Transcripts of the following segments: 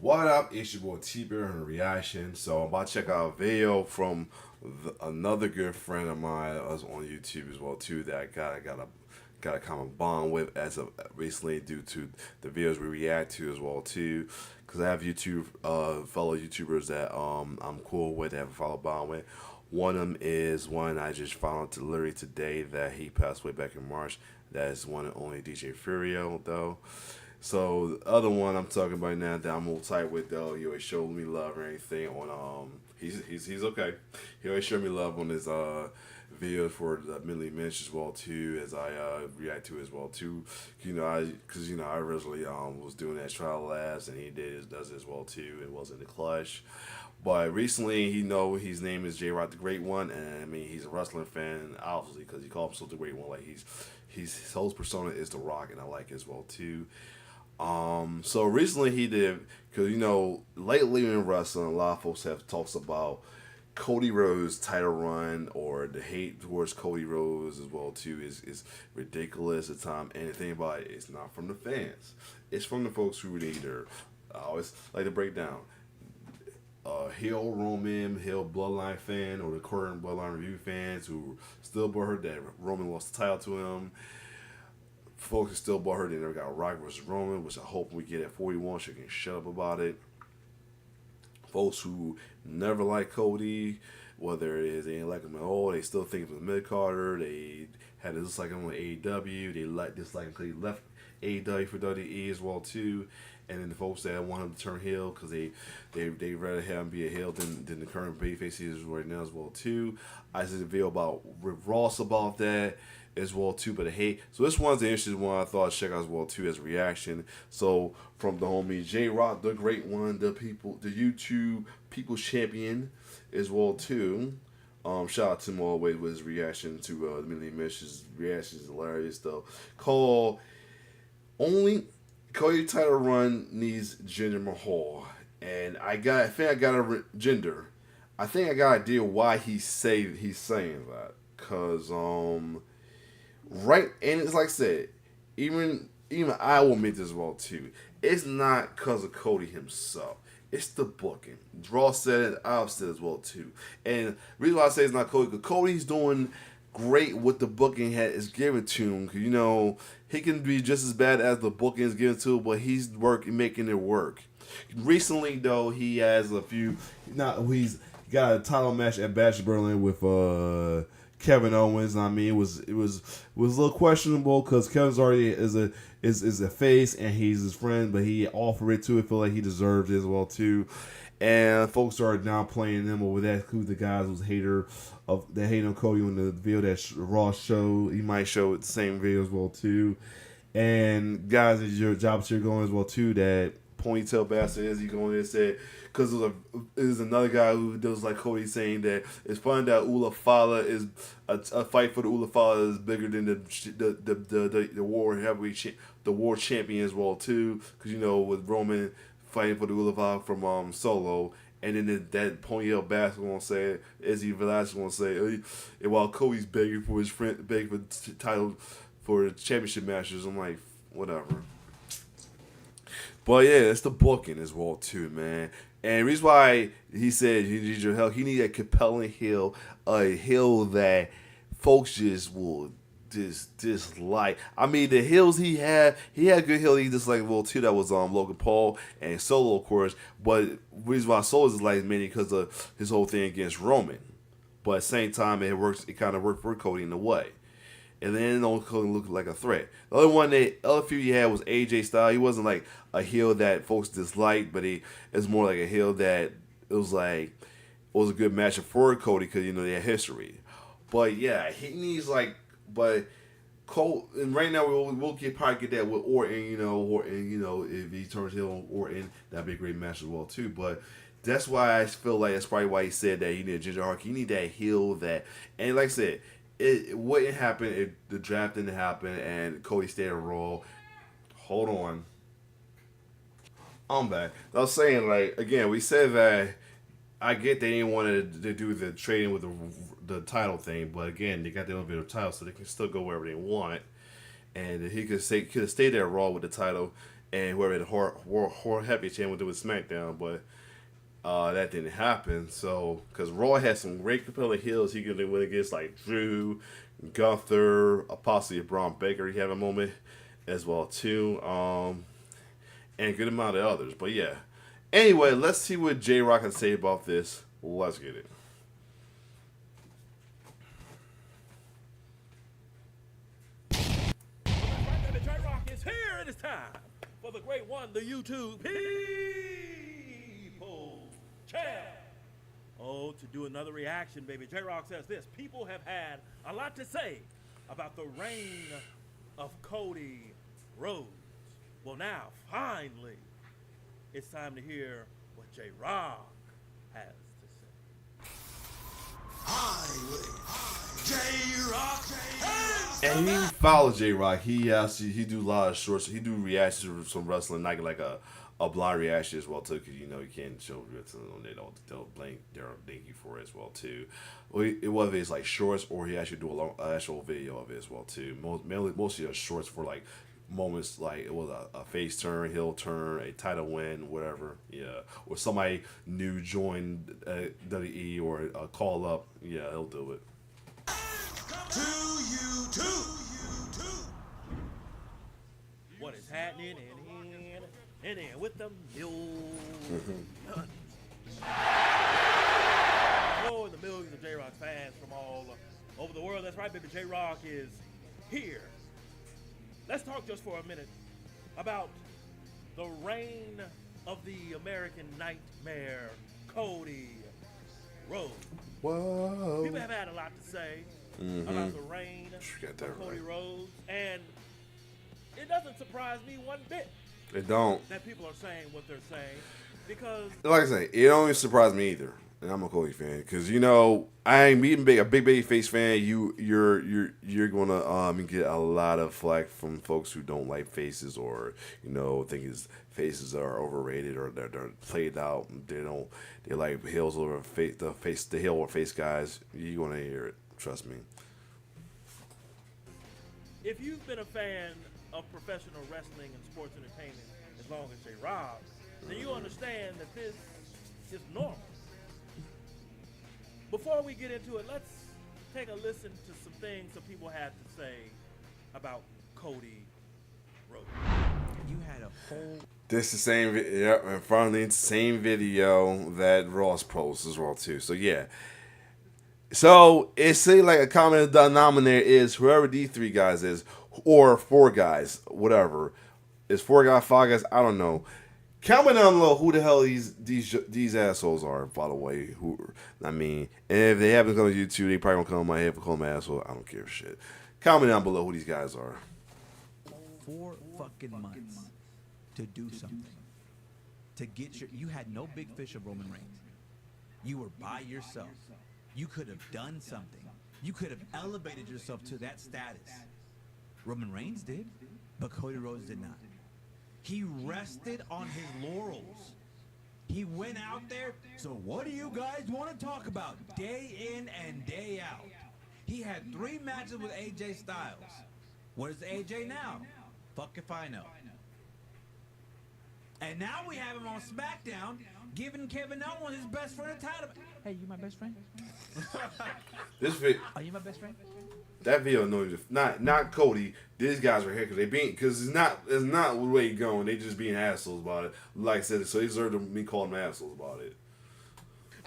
What up? It's your boy T-Bear and Reaction. So I'm about to check out a video from another good friend of mine us on YouTube as well too that I got a common bond with as of recently due to the videos we react to as well too. Because I have YouTube fellow YouTubers that I'm cool with, that have a follow bond with. One of them is one I just found out literally today that he passed away back in March. That is one and only DJ Furio though. So the other one I'm talking about now that I'm a little tight with though, he always showed me love or anything on he's okay. He always showed me love on his videos for the Millie Minch as well too, as I react to as well too. I originally was doing that trial labs and he does it as well too. It wasn't the clutch. But recently, his name is J Rock the Great One, and I mean he's a wrestling fan, obviously, because he calls himself the Great One. Like his whole persona is the Rock, and I like it as well too. So recently he did, because lately in wrestling, a lot of folks have talks about Cody Rhodes title run or the hate towards Cody Rhodes as well too is ridiculous at times. And the thing about it, it's not from the fans, it's from the folks who either I always like to break down. Hill Roman, Hill Bloodline fan, or the current Bloodline Review fans who still butthurt that Roman lost the title to him. Folks are still butthurt they never got Rock versus Roman, which I hope we get at 41 so you can shut up about it. Folks who never like Cody, whether it is they ain't like him at all, they still think of the mid Carter. They had to dislike him on AEW. They dislike him because he left AEW for WWE as well too. And then the folks that want him to turn heel because they rather have him be a heel than the current babyface he is right now as well too. I did a video about Rick Ross about that as well too, but hey, so this one's the interesting one I thought I'd check out as well too as a reaction. So from the homie J Rock the Great One, the YouTube People's Champion as well too. Shout out to him always with his reaction to the Millie Mish's reaction is hilarious though. Call only Cody title run needs Jinder Mahal, and I think I got a Jinder. I think I got an idea why he's saying that, cause right, and it's like I said, even I will admit this as well too. It's not cause of Cody himself. It's the booking. Draw said it, I've said as well too. And the reason why I say it's not Cody, because Cody's doing great what the booking is given to him. He can be just as bad as the booking is given to him, but he's making it work. Recently, though, he has a few. He's got a title match at Bash of Berlin with Kevin Owens. I mean, it was a little questionable because Kevin's already is a face and he's his friend, but he offered it to it. Feel like he deserved it as well too. And folks started downplaying him over that. Who the guys was hater of that hate on Cody on the video that Ross showed. He might show it the same video as well too. And guys, it's your job here going as well too. That ponytail bastard is he going and said because there's another guy who does like Cody saying that it's funny that Ula Fala is a fight for the Ula Fala is bigger than the war heavyweight the war champion as well too, because with Roman fighting for the Ula Fala from Solo. And then that ponytail bastard gonna say, Izzy Velasquez gonna say, and while Cody's begging for his friend, begging for the title for the championship matches, I'm like, whatever. But yeah, it's the booking as well too, man. And the reason why he said he needs your help, he need a compelling heel, a heel that folks just will dislike. I mean, the heels he had a good heel he disliked well too. That was Logan Paul and Solo, of course. But the reason why Solo is like mainly because of his whole thing against Roman. But at the same time, it kind of worked for Cody in a way. And then it don't look like a threat. The other few he had was AJ Styles. He wasn't like a heel that folks disliked, but it's more like a heel that it was a good matchup for Cody because they had history. But yeah, he needs but Cole, and right now we'll probably get that with Orton. If he turns heel on Orton, that'd be a great match as well too. But that's why I feel like that's probably why he said that he needed Ginger Hawk. He need that heel that, and like I said, it wouldn't happen if the draft didn't happen and Cody stayed a Raw. Hold on, I'm back. I was saying again, we said that I get they didn't want to do the trading with the title thing, but again, they got their own bit of title, so they can still go wherever they want. And he could have stayed there Raw with the title, and whoever had Horror Heavy Chain would do with SmackDown, but that didn't happen. So, because Raw had some great compelling heels, he could win against like Drew, Gunther, possibly Braun Baker. He had a moment as well too, and a good amount of others. But yeah. Anyway, let's see what J Rock can say about this. Let's get it. J Rock is here. It is time for the great one, the YouTube People Champ. Oh, to do another reaction, baby. J Rock says this: people have had a lot to say about the reign of Cody Rhodes. Well, now, finally, it's time to hear what J Rock has to say. J Rock. And he follows J Rock. He do a lot of shorts. He do reactions to some wrestling, like a blind reaction as well too, because you can't show wrestling on there. They'll thank you for it as well too. Whether it's like shorts or he actually do a actual video of it as well too. Mostly the shorts for like moments like it was a face turn, heel turn, a title win, whatever. Yeah, or somebody new joined WWE or a call up. Yeah, he'll do it. To you too. What is happening in with the mule? Oh, and the millions of J Rock fans from all over the world. That's right, baby. J Rock is here. Let's talk just for a minute about the reign of the American Nightmare, Cody Rhodes. Whoa. People have had a lot to say about the reign of Cody Rhodes, and it doesn't surprise me one bit. It don't. That people are saying what they're saying, because like I say, it don't even surprise me either. And I'm a Cody fan because I ain't being a big baby face fan. You're gonna get a lot of flack from folks who don't like faces or think his faces are overrated or they're played out. They like heels over the heel or face guys. You're gonna hear it. Trust me. if you've been a fan of professional wrestling and sports entertainment as long as J Rob, then you understand that this is normal. Before we get into it, let's take a listen to some things some people had to say about Cody Rhodes. You had a whole... This is the same video, in front of the same video that Ross posts as well too. So yeah. So it seems like a common denominator is whoever these three guys is, or four guys, whatever. Is four guys, five guys, I don't know. Comment down below who the hell these assholes are, by the way. And if they happen to come to YouTube, they probably gonna come on my head for calling me asshole. I don't give a shit. Comment down below who these guys are. 4 fucking months to do something. To get you had no big fish of Roman Reigns. You were by yourself. You could have done something. You could have elevated yourself to that status. Roman Reigns did, but Cody Rhodes did not. He rested on his laurels. He went out there. So what do you guys want to talk about? Day in and day out. He had 3 matches with AJ Styles. Where's AJ now? Fuck if I know. And now we have him on SmackDown giving Kevin Owens his best friend a title. Hey, you my best friend? This video. Are you my best friend? That video, not Cody. These guys are here because it's not the way it's going. They just being assholes about it. Like I said, so they deserve me calling them assholes about it.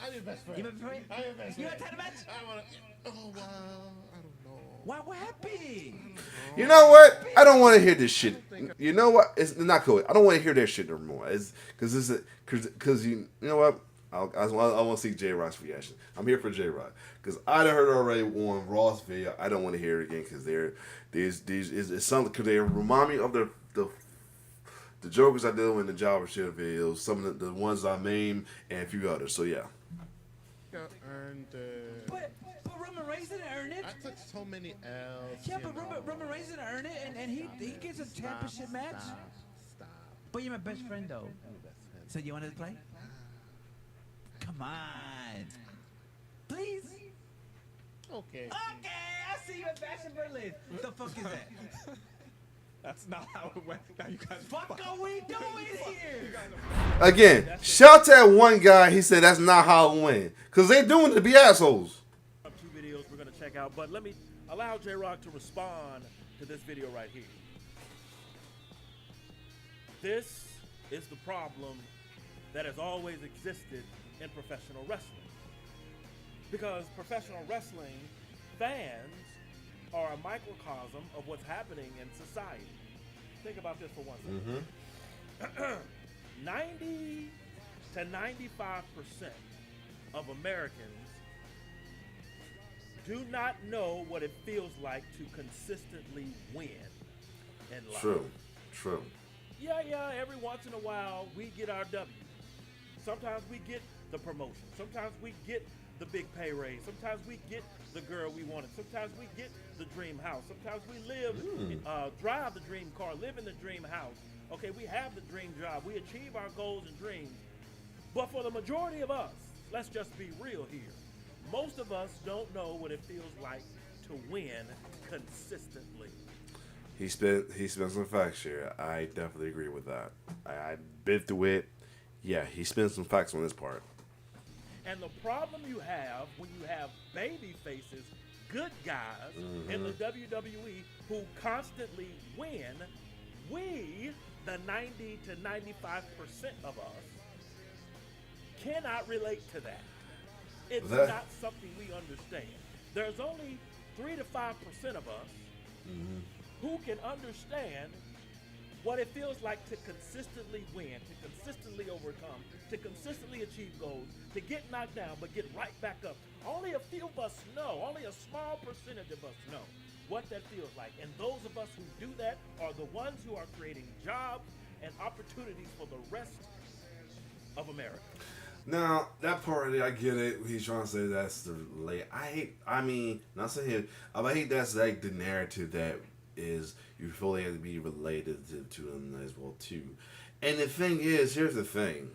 I'm your best friend. You my best friend? I'm your best friend. You want a title match? I want to. Oh wow, I don't know. What happened? You know what? I don't want to hear this shit. You know what? It's not Cody. I don't want to hear that shit no more. It's because you know what? I want to see J Rock's reaction. I'm here for J Rock because I done heard it already on Raw's video. I don't want to hear it again because it's something because they remind me of the jokers I did in the Java Shit videos, some of the ones I named, and a few others. So yeah. Earned. But Roman Reigns didn't earn it. I took so many L's. Yeah, but Roman Reigns didn't earn it, and he gets a championship match. Stop. But you're my best friend, though. So you wanted to play? Come on. Please? Okay. Okay, I see you at Fashion Berlin. What the fuck is that? That's not how it went. Now you guys fuck are we doing here? Again, shout out to that one guy. He said that's not how it went. Because they doing it to be assholes. 2 videos we're going to check out, but let me allow J-Rock to respond to this video right here. This is the problem that has always existed in professional wrestling. Because professional wrestling fans are a microcosm of what's happening in society. Think about this for 1 second. 90 to 95% of Americans do not know what it feels like to consistently win in life. True. Yeah, every once in a while we get our W. Sometimes we get the promotion. Sometimes we get the big pay raise. Sometimes we get the girl we wanted. Sometimes we get the dream house. Sometimes we drive the dream car, live in the dream house. Okay, we have the dream job. We achieve our goals and dreams. But for the majority of us, let's just be real here. Most of us don't know what it feels like to win consistently. He spent some facts here. I definitely agree with that. I've been through it. Yeah, he spent some facts on this part. And the problem you have when you have baby faces, good guys in the WWE who constantly win, we, the 90 to 95% of us, cannot relate to that. It's not something we understand. There's only 3 to 5% of us who can understand what it feels like to consistently win, to consistently overcome, to consistently achieve goals, to get knocked down but get right back up. Only a few of us know, only a small percentage of us know what that feels like. And those of us who do that are the ones who are creating jobs and opportunities for the rest of America. Now, that part, I get it. He's trying to say that's the late. I hate that's like the narrative that is you fully have to be related to them as well too. And the thing is, here's the thing.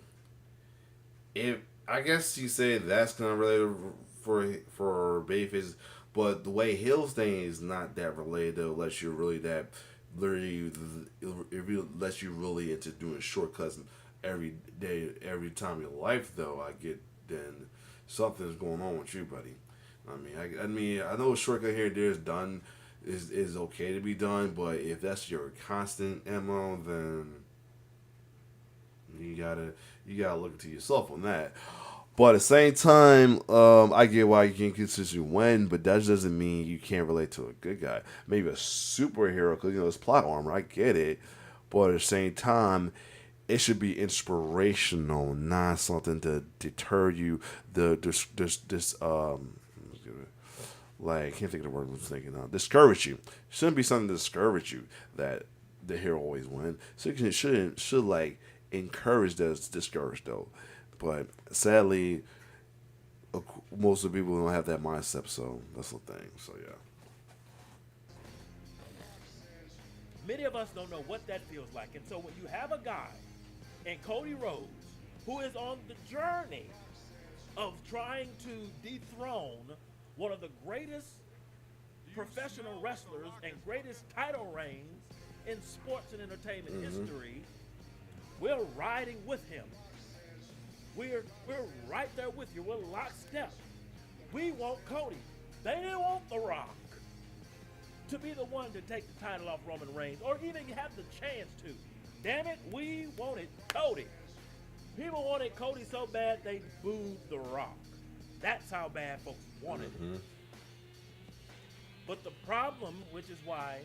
If I guess you say that's kind of related for babyface, but the way Hill's thing is not that related though, unless you're really that literally, unless you're really into doing shortcuts every day, every time in your life. Though I get then something's going on with you, buddy. I mean, I know a shortcut here and there is done. Is okay to be done, but if that's your constant MO, then you gotta look to yourself on that. But at the same time, I get why you can't consistently win, but that doesn't mean you can't relate to a good guy. Maybe a superhero, because it's plot armor. I get it, but at the same time, it should be inspirational, not something to deter you. Like, I can't think of the word I was thinking of. Discourage you. Shouldn't be something to discourage you that the hero always wins. So it should like encourage those discouraged though. But sadly, most of the people don't have that mindset. So that's the thing. So yeah. Many of us don't know what that feels like. And so when you have a guy in Cody Rhodes who is on the journey of trying to dethrone one of the greatest professional wrestlers and greatest title reigns in sports and entertainment history, we're riding with him. We're right there with you. We're lockstep. We want Cody. They didn't want The Rock to be the one to take the title off Roman Reigns or even have the chance to. Damn it, we wanted Cody. People wanted Cody so bad they booed The Rock. That's how bad folks wanted it. But the problem, which is why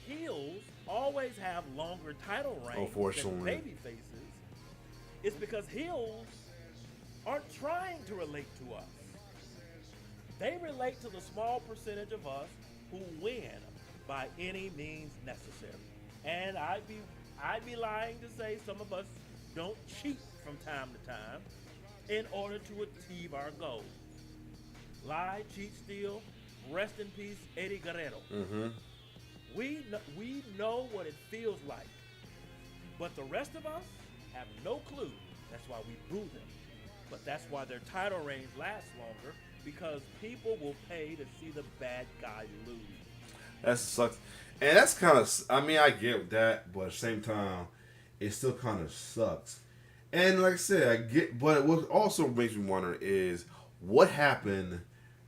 heels always have longer title reigns than baby faces, is because heels aren't trying to relate to us. They relate to the small percentage of us who win by any means necessary. And I'd be lying to say some of us don't cheat from time to time in order to achieve our goals. Lie, cheat, steal, rest in peace, Eddie Guerrero. We know what it feels like. But the rest of us have no clue. That's why we boo them. But that's why their title reigns last longer, because people will pay to see the bad guy lose. That sucks. And that's kind of, I mean, I get that, but at the same time, it still kind of sucks. And like I said, I get, but what also makes me wonder is what happened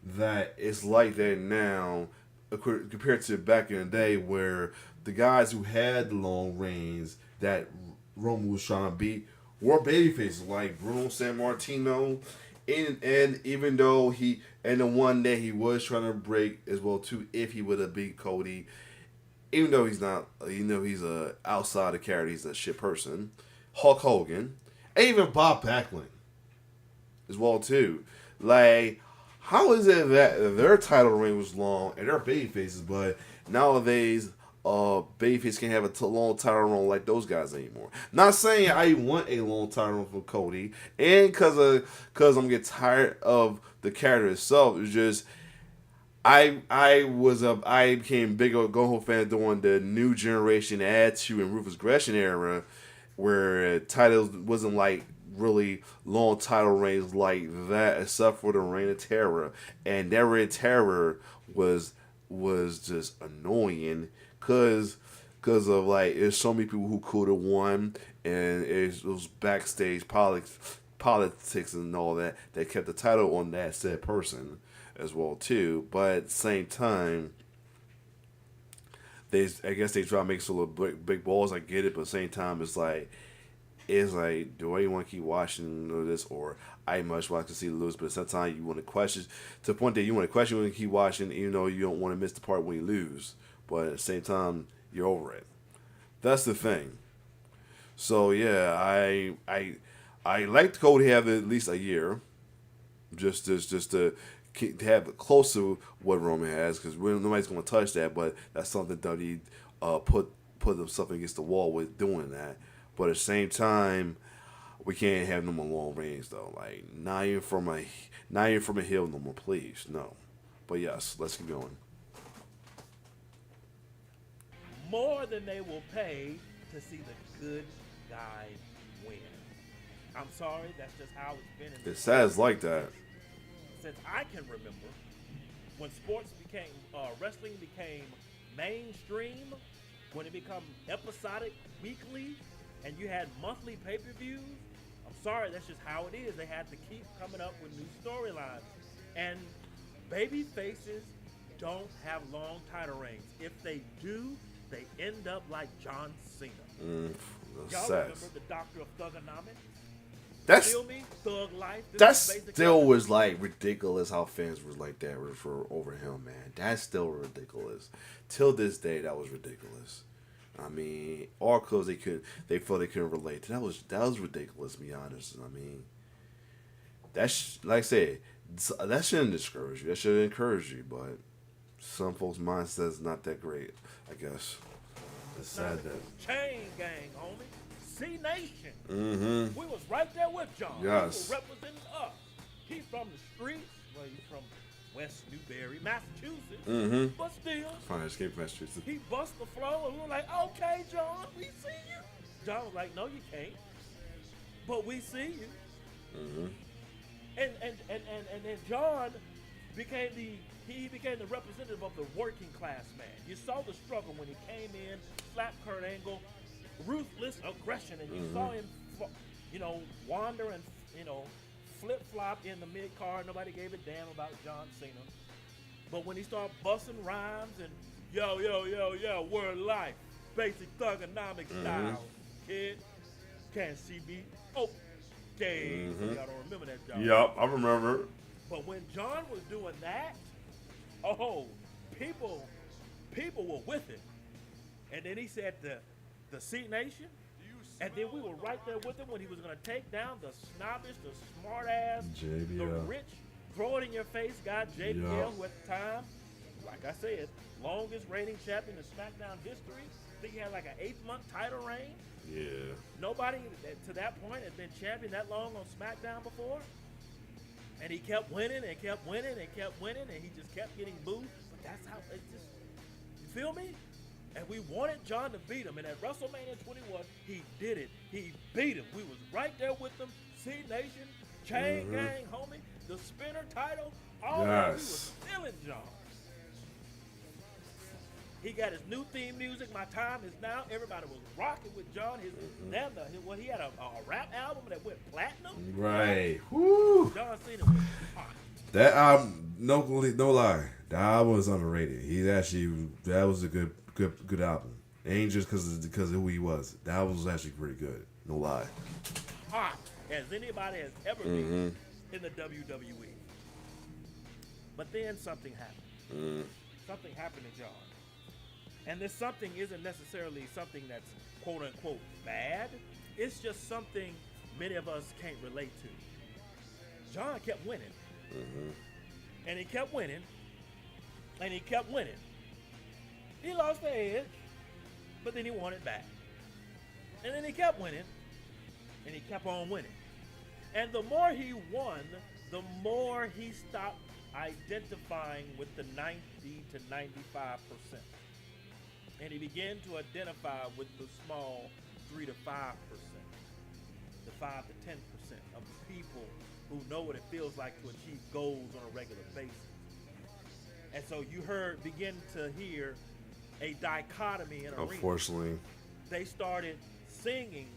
that it's like that now compared to back in the day where the guys who had the long reigns that Roman was trying to beat were babyfaces like Bruno San Martino, and even though he and the one that he was trying to break as well too, if he would have beat Cody, even though he's not, you know, he's a outside the character, he's a shit person. Hulk Hogan, and even Bob Backlund as well too. Like, how is it that their title reign was long and they're baby faces, but nowadays, babyface can't have a long title run like those guys anymore. Not saying I want a long title run from Cody, and cause I'm getting tired of the character itself. It's just I became bigger Go fan during the New Generation Attitude and Ruthless Aggression era, where titles wasn't like really long title reigns like that, except for the Reign of Terror, and that Reign of Terror was just annoying because of like there's so many people who could have won, and it was backstage politics and all that kept the title on that said person as well too. But at the same time, I guess they try to make some little big balls. I get it, but at the same time, it's like do I want to keep watching this, or I much want to see lose? But sometimes you want to question to the point that you want to question when you keep watching, even though you don't want to miss the part when you lose. But at the same time, you're over it. That's the thing. So yeah, I like Cody to have at least a year, just to have it close to what Roman has, because nobody's going to touch that. But that's something that he put himself against the wall with doing that. But at the same time, we can't have no more long reigns though. Like not even from a hill no more, please. No. But yes, let's keep going. More than they will pay to see the good guy win. I'm sorry, that's just how it's been. It says like that. Since I can remember, when wrestling became mainstream, when it became episodic weekly, and you had monthly pay-per-views, I'm sorry, that's just how it is. They had to keep coming up with new storylines. And baby faces don't have long title reigns. If they do, they end up like John Cena. Y'all remember the Doctor of Thugonomics? That's Feel me? Thug life. That still was like ridiculous how fans were like that for over him, man. That's still ridiculous. Till this day, that was ridiculous. I mean, all because they felt they couldn't relate. That was ridiculous, to be honest. I mean, that's like I said, that shouldn't discourage you. That should encourage you, but some folks' mindset is not that great, I guess. It's sad that Chain Gang, homie. C Nation. Mm-hmm. We was right there with John. Yes. He was representing us. He's from the streets. Well, he's from West Newbury, Massachusetts. Mm-hmm. But still, Fine, escape from Massachusetts. he bust the flow, and we were like, okay, John, we see you. John was like, no, you can't. But we see you. Mm-hmm. And then John became the representative of the working class man. You saw the struggle when he came in, slapped Kurt Angle, ruthless aggression, and you saw him, wander and flip flop in the mid card. Nobody gave a damn about John Cena. But when he started busting rhymes and yo, word life, basic thugonomic style, kid, can she be okay? So y'all don't remember that, John? Yep, I remember. But when John was doing that, people were with it. And then he said the C Nation, and then we were right there with him when he was going to take down the snobbish, the smart ass, JBL. the rich, throw it in your face guy, JBL, who at the time, like I said, longest reigning champion in SmackDown history. I think he had like an 8-month title reign. Yeah. Nobody to that point had been champion that long on SmackDown before. And he kept winning and kept winning and kept winning, and he just kept getting booed. But that's how it just, you feel me? And we wanted John to beat him. And at WrestleMania 21, he did it. He beat him. We was right there with him. C Nation, Chain Gang, homie, the spinner title, all that. We was feeling John. He got his new theme music. My Time Is Now. Everybody was rocking with John. He had a rap album that went platinum. Right. Woo. John Cena was hot. That album, no lie, the album was underrated. That was a good album. Ain't just because of who he was. The album was actually pretty good. No lie. Hot as anybody has ever been in the WWE. But then something happened. Something happened to John. And this something isn't necessarily something that's quote unquote bad. It's just something many of us can't relate to. John kept winning. And he kept winning. And he kept winning. He lost the edge, but then he won it back. And then he kept winning. And he kept on winning. And the more he won, the more he stopped identifying with the 90 to 95%. And he began to identify with the small 3 to 5%, the 5 to 10% of the people who know what it feels like to achieve goals on a regular basis. And so you begin to hear a dichotomy in a ring. Unfortunately. They started singing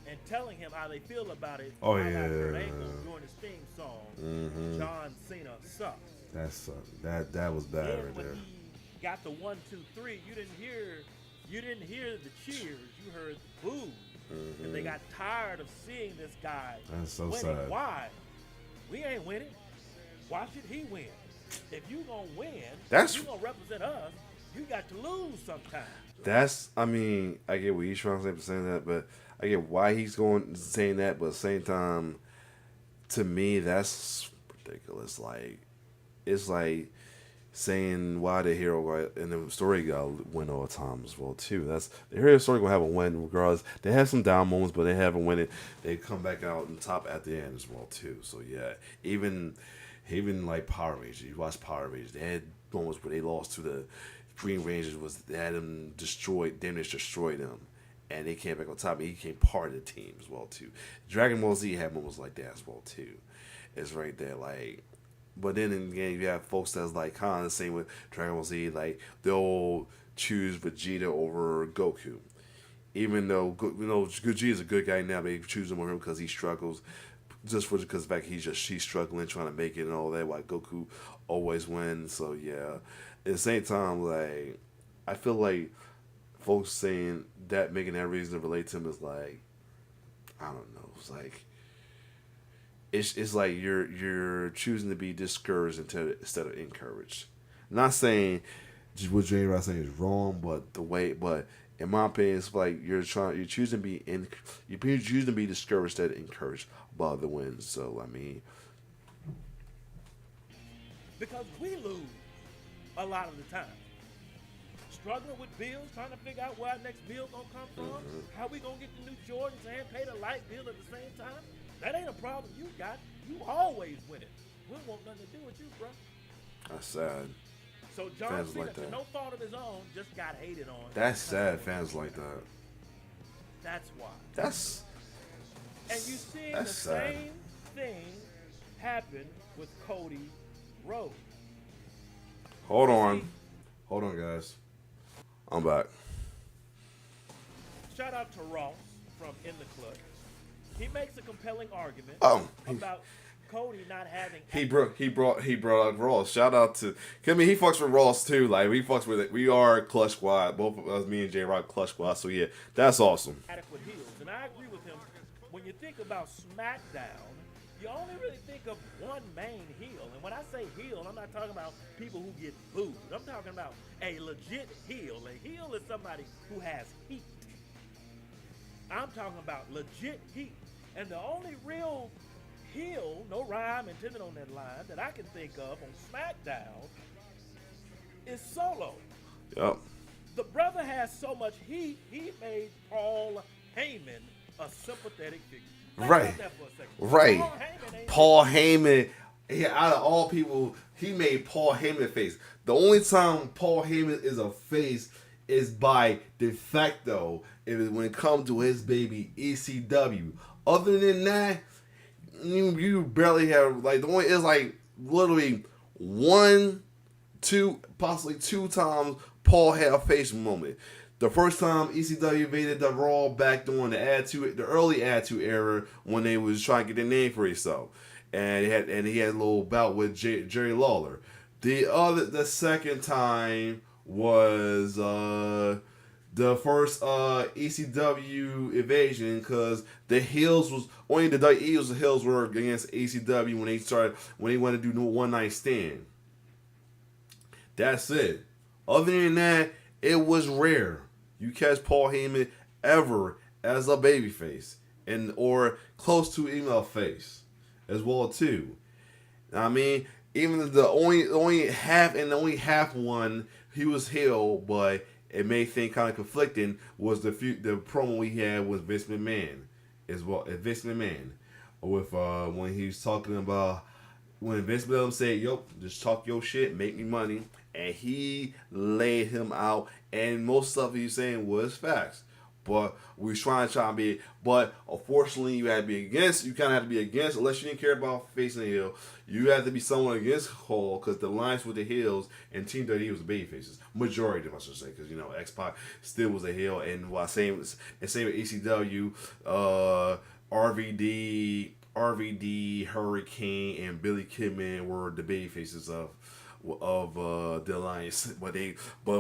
and telling him how they feel about it. Oh, right yeah. after Angle during his theme song, John Cena sucks. That sucked. That was bad Then right when there. he got the 1, 2, 3, you didn't hear the cheers. You heard the boos. And they got tired of seeing this guy That's so winning. sad. Why? We ain't winning. Why should he win? If you gonna win, That's- you gonna represent us. You got to lose sometimes. I get what he's trying to say for saying that, but I get why he's saying that, but at the same time, to me, that's ridiculous. Like, it's like saying why the hero in the story got to win all the time as well too. That's the hero story gonna have a win regardless. They have some down moments, but they haven't win it. They come back out on top at the end as well too. So yeah, even like Power Rangers. You watch Power Rangers. They had moments where they lost to the Green Rangers. They had them destroyed. Damage destroyed them, and they came back on top. And he became part of the team as well too. Dragon Ball Z had moments like that as well too. It's right there like. But then again, you have folks that's like kind of the same with Dragon Ball Z. Like they'll choose Vegeta over Goku, even though Vegeta is a good guy now. They choose him over him because he struggles, just because the fact he's struggling trying to make it and all that. While Goku always wins. So yeah, at the same time, like I feel like folks saying that making that reason to relate to him is like I don't know. It's like. It's like you're choosing to be discouraged instead of encouraged. Not saying what Jay Ross saying is wrong, but in my opinion, it's like you're choosing to be discouraged instead of encouraged by the wins. So I mean, Because we lose a lot of the time. Struggling with bills, trying to figure out where our next bill gonna come from, how we gonna get the new Jordans and pay the light bill at the same time. That ain't a problem you got. You always win it. We don't want nothing to do with you, bro. that's sad. So John Fans Cena, like for that. no fault of his own, just got hated on. That's sad. Fans like that. That's why. That's And you see the that's sad. same thing happen with Cody Rhodes. Hold on, guys. I'm back. Shout out to Ross from In the Clutch. He makes a compelling argument about Cody not having. He brought up Ross. Shout out to. I mean, he fucks with Ross too. Like we fucks with it. We are Clutch Squad. Both of us, me and J Rock, Clutch Squad. So yeah, that's awesome. Adequate heels, and I agree with him. When you think about SmackDown, you only really think of one main heel. And when I say heel, I'm not talking about people who get booed. I'm talking about a legit heel. A heel is somebody who has heat. I'm talking about legit heat. And the only real heel, no rhyme intended on that line, that I can think of on SmackDown is Solo. Yep. The brother has so much heat, he made Paul Heyman a sympathetic figure. Think Right. about that for a second. Right. Paul Heyman ain't Paul Heyman. Yeah, out of all people, he made Paul Heyman a face. The only time Paul Heyman is a face is by de facto when it comes to his baby ECW. Other than that, you barely have like the only is like literally 1, 2, possibly 2 times Paul had a face moment. The first time ECW invaded the Raw back during the early Attitude era when they was trying to get their name for himself, and he had a little bout with Jerry Lawler. The second time was the first ECW invasion, because the heels was only the Eagles. The heels were against ECW when they wanted to do no one night stand. That's it. Other than that, it was rare you catch Paul Heyman ever as a babyface or close to even a face as well too. I mean, even the only half one he was heel, but it made things kind of conflicting was the promo we had with Vince McMahon as well. Vince McMahon with when he was talking about when Vince McMahon said, "Yo, just talk your shit, make me money," and he laid him out, and most stuff he was saying was facts. But we was trying to be, but unfortunately, you had to be against. You kind of had to be against, unless you didn't care about facing the heel. You had to be someone against Hall, because the lines with the heels and Team WWE was the baby faces. Majority of them, I should say, because X-Pac still was a heel, and while same with ECW, RVD, Hurricane, and Billy Kidman were the baby faces of the alliance, but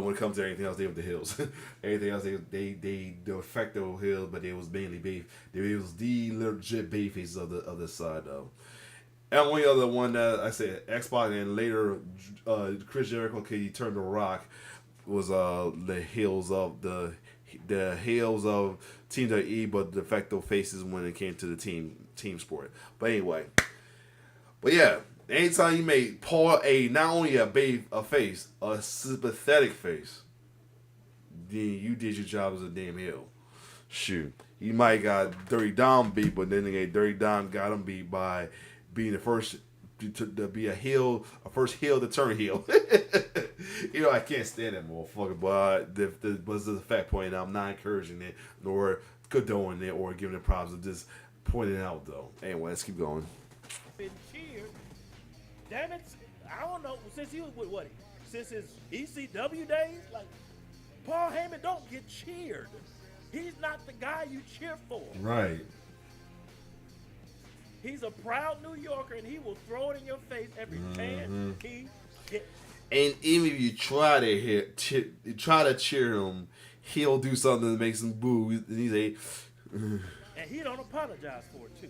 when it comes to everything else, they were the heels. Everything else, they were effective heels, but they was mainly they was the legit baby faces of the side though. And only other one that I said X-Pac and later Chris Jericho, he turned to Rock, was the heels of the heels of Team WWE, but the effective faces when it came to the team sport. But anyway, yeah. Anytime you made Paul not only a face, a sympathetic face, then you did your job as a damn heel. Shoot, he might got Dirty Dom beat, but then again, Dirty Dom got him beat by being the first to be a first heel to turn heel. I can't stand that motherfucker, but this is a fact point. I'm not encouraging it, nor condoning it, or giving it props. I'm just pointing it out, though. Anyway, let's keep going. Been cheered. Damn it! I don't know. Since he was with since his ECW days, like Paul Heyman don't get cheered. He's not the guy you cheer for. Right. He's a proud New Yorker, and he will throw it in your face every chance he gets. And even if you try to cheer him, he'll do something that makes him boo. And he's and he don't apologize for it too.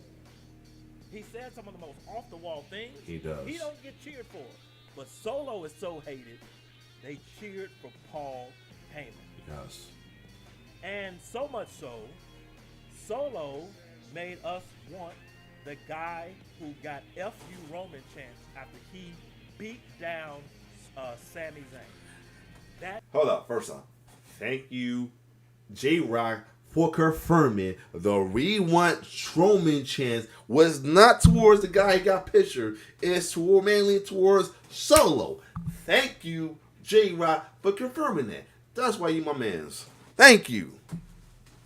He said some of the most off the wall things. He does. He don't get cheered for it. But Solo is so hated, they cheered for Paul Heyman. Yes. And so much so, Solo made us want the guy who got FU Roman chants after he beat down Sami Zayn. Hold up. First off, thank you, J-Rock, for confirming the "We Want Strowman" chance was not towards the guy who got pictured. It's mainly towards Solo. Thank you, J-Rock, for confirming that. That's why you my mans. Thank you.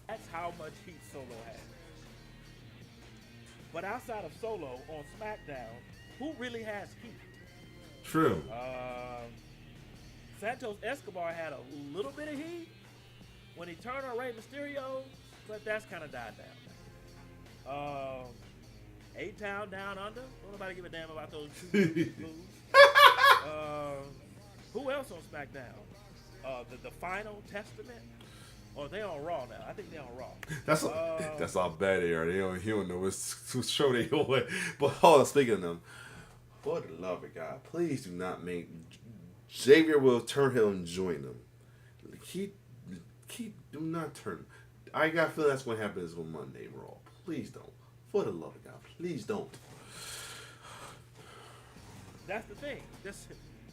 That's how much heat Solo has. But outside of Solo on SmackDown, who really has heat? True. Santos Escobar had a little bit of heat when he turned on Rey Mysterio, but that's kind of died down. A-Town Down Under. Don't nobody give a damn about those two moves. Who else on SmackDown? The Final Testament. Or they on Raw now. I think they on Raw. That's how bad they are. He don't know what show they on. But hold on, speaking of them, for the love of God, please do not make Xavier will turn heel and join them. Do not turn. I got a feeling that's what happens on Monday Raw. Please don't. For the love of God, please don't. That's the thing.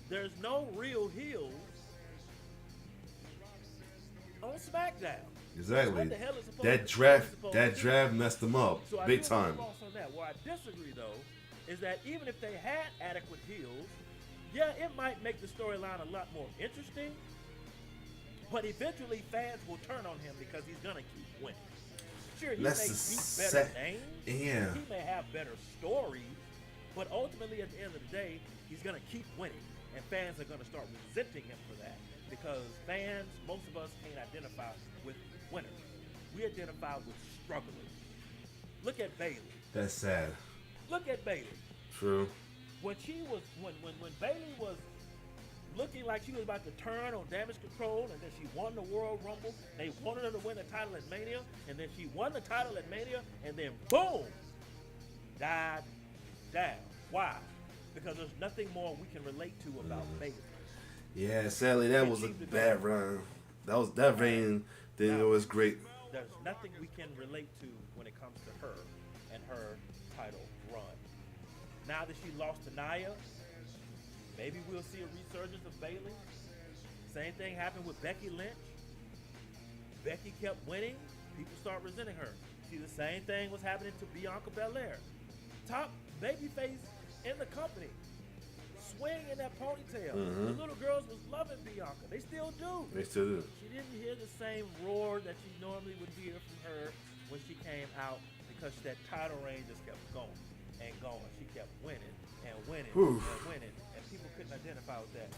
There's no real heels on SmackDown. Exactly. What the hell is That draft messed them up so big time. On that. Where I disagree though is that even if they had adequate heels, yeah, it might make the storyline a lot more interesting. But eventually, fans will turn on him because he's gonna keep winning. Sure, he may beat better names. Yeah. He may have better stories, but ultimately, at the end of the day, he's gonna keep winning. And fans are going to start resenting him for that because fans, most of us can't identify with winners. We identify with strugglers. Look at Bailey. That's sad. Look at Bailey. True. When Bailey was looking like she was about to turn on Damage Control, and then she won the Royal Rumble. They wanted her to win the title at Mania, and then she won the title at Mania, and then boom, died down. Why? Because there's nothing more we can relate to about Bailey. Yeah, sadly that was a bad run. That reign then was great. There's nothing we can relate to when it comes to her and her title run. Now that she lost to Nia, maybe we'll see a resurgence of Bailey. Same thing happened with Becky Lynch. Becky kept winning. People start resenting her. See, the same thing was happening to Bianca Belair. Top babyface in the company. Swing in that ponytail. The little girls was loving Bianca. They still do. They still do. She didn't hear the same roar that she normally would hear from her when she came out because that title reign just kept going and going. She kept winning and winning and winning, and people couldn't identify with that.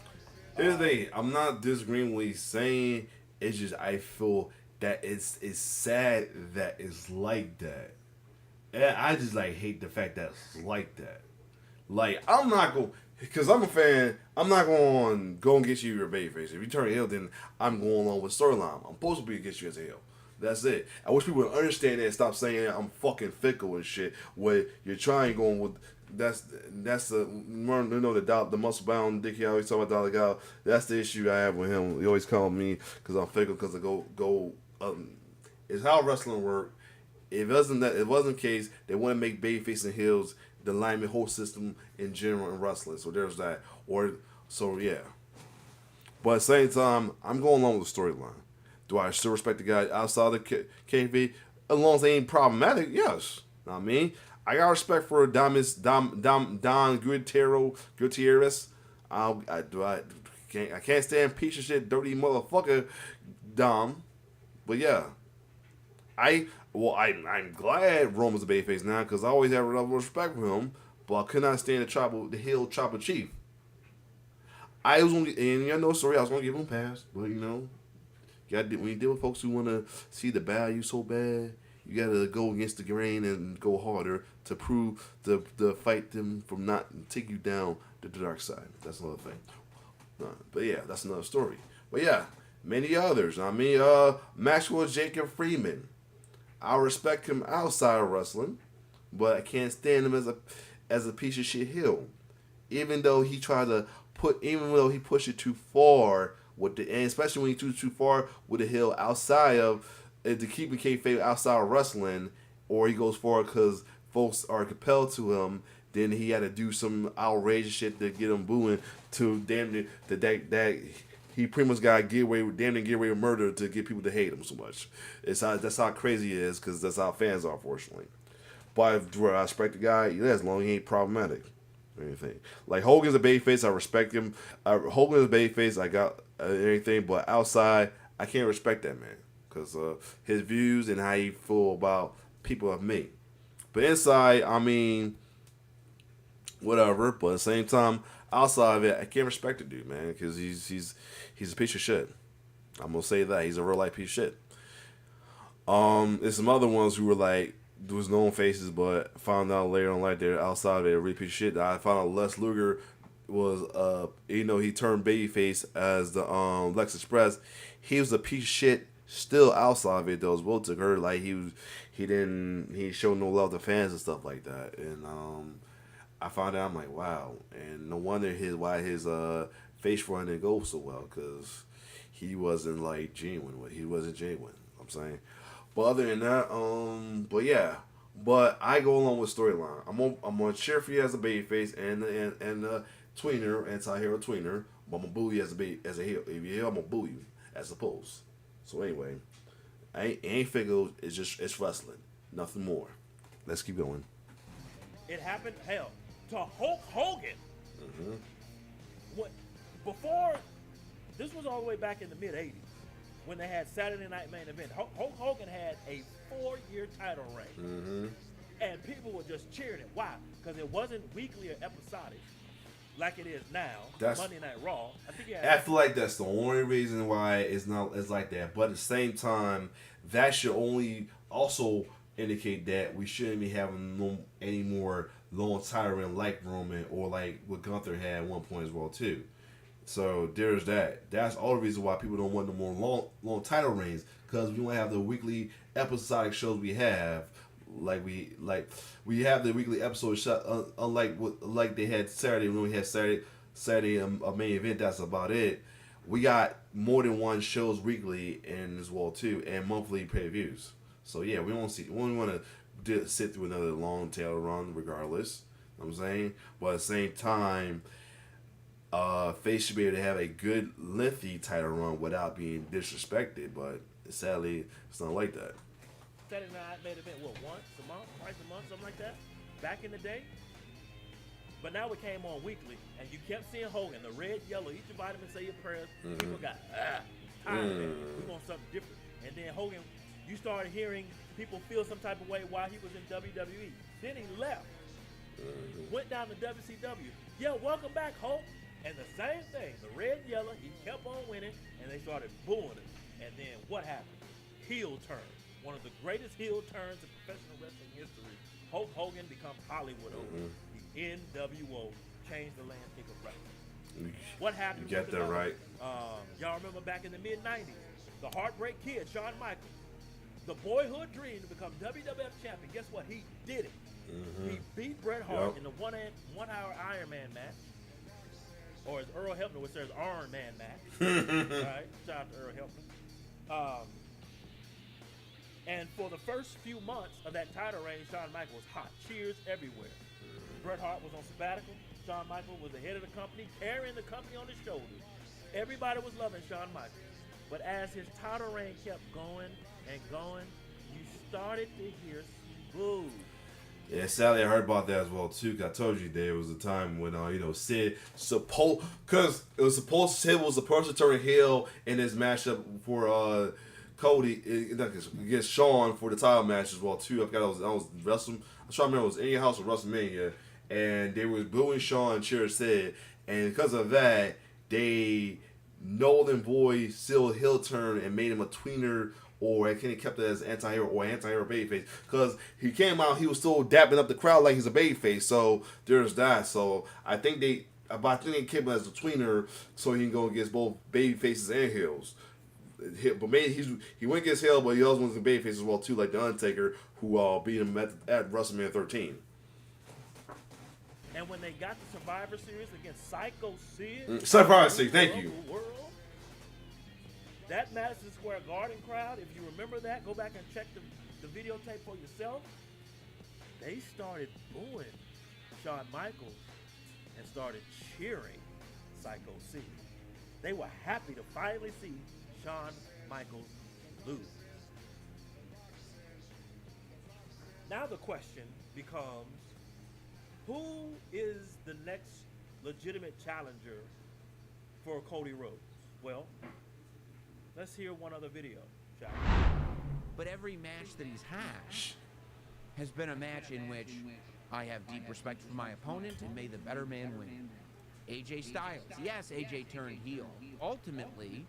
Here's the thing. I'm not disagreeing with what he's saying. It's just I feel that it's sad that it's like that. And I just like hate the fact that it's like that. Like I'm not going because I'm a fan. I'm not going to go and get you your babyface. If you turn heel, then I'm going along with storyline. I'm supposed to be against you as a heel. That's it. I wish people would understand that and stop saying I'm fucking fickle and shit. Where you're trying going with that's the the muscle bound dick. He always talk about Dollar Guy. That's the issue I have with him. He always call me because I'm fickle because I go. It's how wrestling work. If it wasn't the case, they want to make babyface and heels the alignment whole system in general in wrestling. So there's that. Yeah. But at the same time, I'm going along with the storyline. Do I still respect the guy outside the kayfabe? As long as they ain't problematic, yes. Know what I mean? I got respect for Don Gutierrez. I can't stand piece of shit, dirty motherfucker Dom. But yeah. I'm glad Roman's a babyface now because I always have a level of respect for him, but I could not stand the heel tribal chief. I was only, and you know, sorry, I was gonna give him a pass, but you know, when you deal with folks who want to see the value so bad, you gotta go against the grain and go harder to prove to fight them from not take you down the dark side. That's another thing. But yeah, that's another story. But yeah, many others. I mean, Maxwell Jacob Freeman. I respect him outside of wrestling, but I can't stand him as a piece of shit heel. Even though he pushed it too far and especially when he too far with the heel outside of to keep the kayfabe outside of wrestling, or he goes forward because folks are compelled to him. Then he had to do some outrageous shit to get him booing to damn near that he pretty much got get away with murder to get people to hate him so much. That's how crazy he is because that's how fans are, unfortunately. But do I respect the guy? Yeah, as long as he ain't problematic or anything. Like Hogan's a babyface, I respect him. Hogan's a babyface, I got anything, but outside, I can't respect that man because his views and how he feel about people of me. But inside, I mean, whatever. But at the same time, outside of it, I can't respect the dude, man, because he's a piece of shit. I'm gonna say that he's a real life piece of shit. There's some other ones who were like was known faces, but found out later on like they're outside of it a real piece of shit. I found out Les Luger was he turned babyface as the Lex Express. He was a piece of shit still outside of it though as well to her. Like he showed no love to fans and stuff like that. And I found out, I'm like, wow. And no wonder why his face run didn't go so well, because he wasn't like genuine. He wasn't genuine. I'm saying. But other than that, but yeah. But I go along with storyline. I'm gonna cheer for you as a babyface and tweener, anti-hero tweener. But I'm gonna boo you as a heel. If you're heel, I'm gonna boo you as opposed. So anyway, ain't fickle. It's wrestling. Nothing more. Let's keep going. It happened, hell, to Hulk Hogan. Before, this was all the way back in the mid-'80s when they had Saturday Night Main Event. Hulk Hogan had a 4-year title reign. And people were just cheering it. Why? Because it wasn't weekly or episodic. like it is now, That's- Monday Night Raw. I think I feel like that's the only reason why it's like that. But at the same time, that should only also indicate that we shouldn't be having any more long title reign like Roman or like what Gunther had at one point as well too. So there's that. That's all the reason why people don't want no more long title reigns, because we don't have the weekly episodic shows we have. We have the weekly episode shot, unlike what like they had Saturday when we had Saturday a main event. That's about it. We got more than one shows weekly and as well too, and monthly pay-per-views. So yeah, we want to sit through another long tail run regardless. You know what I'm saying, but at the same time, Face should be able to have a good lengthy title run without being disrespected. But sadly, it's not like that. Saturday Night Main Event, what, once a month, twice a month, something like that, back in the day. But now it came on weekly, and you kept seeing Hogan, the red, yellow, eat your vitamin, say your prayers. People got tired of it. We want something different. And then Hogan, you started hearing people feel some type of way while he was in WWE. Then he left, went down to WCW. Yeah, welcome back, Hulk. And the same thing, the red, yellow, he kept on winning, and they started booing him. And then what happened? Heel turn. One of the greatest heel turns in professional wrestling history. Hulk Hogan becomes Hollywood over. The NWO changed the landscape of wrestling. What happened? You get that right. Y'all remember back in the mid-'90s, the Heartbreak Kid, Shawn Michaels, the boyhood dream to become WWF champion. Guess what? He did it. He beat Bret Hart in the 1 hour Iron Man match. Or as Earl Hebner would say, Iron Man match. Right? Shout out to Earl Hebner. And for the first few months of that title reign, Shawn Michaels was hot. Cheers everywhere. Bret Hart was on sabbatical. Shawn Michaels was the head of the company, carrying the company on his shoulders. Everybody was loving Shawn Michaels. But as his title reign kept going and going, you started to hear some boos. Yeah, sadly I heard about that as well too. 'Cause I told you there was a time when Sid Sid was supposed to turn heel in his matchup for Cody against Shawn for the title match as well too. I forgot I was wrestling. I'm trying to remember, it was Any House or WrestleMania, and they was booing Shawn and cheering Sid, and because of that, they nulled and void still heel turn and made him a tweener, or he kept it as anti-hero or anti-hero babyface. Because he came out, he was still dapping up the crowd like he's a babyface. So there's that. So I think they kept him as a tweener so he can go against both babyfaces and heels. But maybe he went against heel, but he also went against babyface as well too, like the Undertaker, who beat him at WrestleMania 13. And when they got the Survivor Series against Psycho Sid, Survivor Series, thank you. That Madison Square Garden crowd, if you remember that, go back and check the videotape for yourself. They started booing Shawn Michaels and started cheering Psycho Sid. They were happy to finally see Shawn Michaels lose. Now the question becomes, who is the next legitimate challenger for Cody Rhodes? Well, let's hear one other video, shall we? But every match that he's had has been a match in which I have deep respect for my opponent and may the better man win. AJ Styles. Yes, AJ turned heel. Ultimately,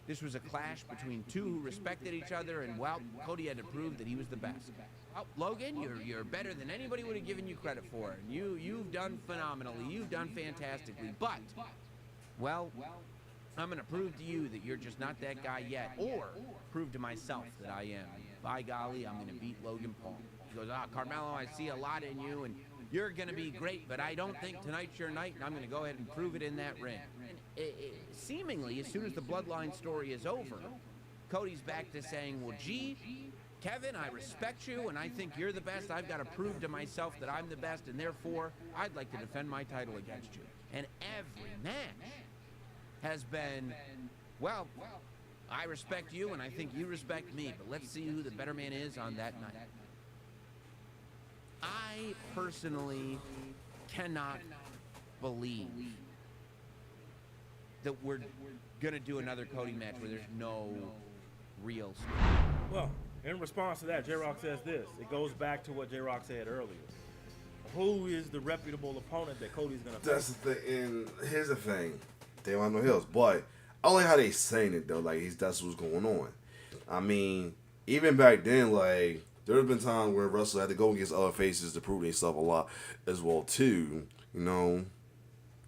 this was a clash between two who respected each other, and well, Cody had to prove that he was the best. Oh, Logan, you're better than anybody would have given you credit for. You've done phenomenally. You've done fantastically. But, well, I'm going to prove to you that you're just not that guy yet, or prove to myself that I am. By golly, I'm going to beat Logan Paul. He goes, Carmelo, I see a lot in you, and you're going to be great, but I don't think tonight's your night, and I'm going to go ahead and prove it in that ring. And seemingly, as soon as the Bloodline story is over, Cody's back to saying, well, gee, Kevin, I respect you, and I think you're the best. I've got to prove to myself that I'm the best, and therefore, I'd like to defend my title against you. And every match has been, well, I respect you, and I think you respect me, but let's see who the better man is on that night. I personally cannot believe that we're going to do another Cody match where there's no real story. Well, in response to that, J-Rock says this. It goes back to what J-Rock said earlier. who is the reputable opponent that Cody's gonna face? That's the thing. And here's the thing, they don't have no heels, but I don't like how they saying it though. Like that's what's going on. I mean, even back then, like there have been times where wrestlers had to go against other faces to prove themselves a lot as well too. You know,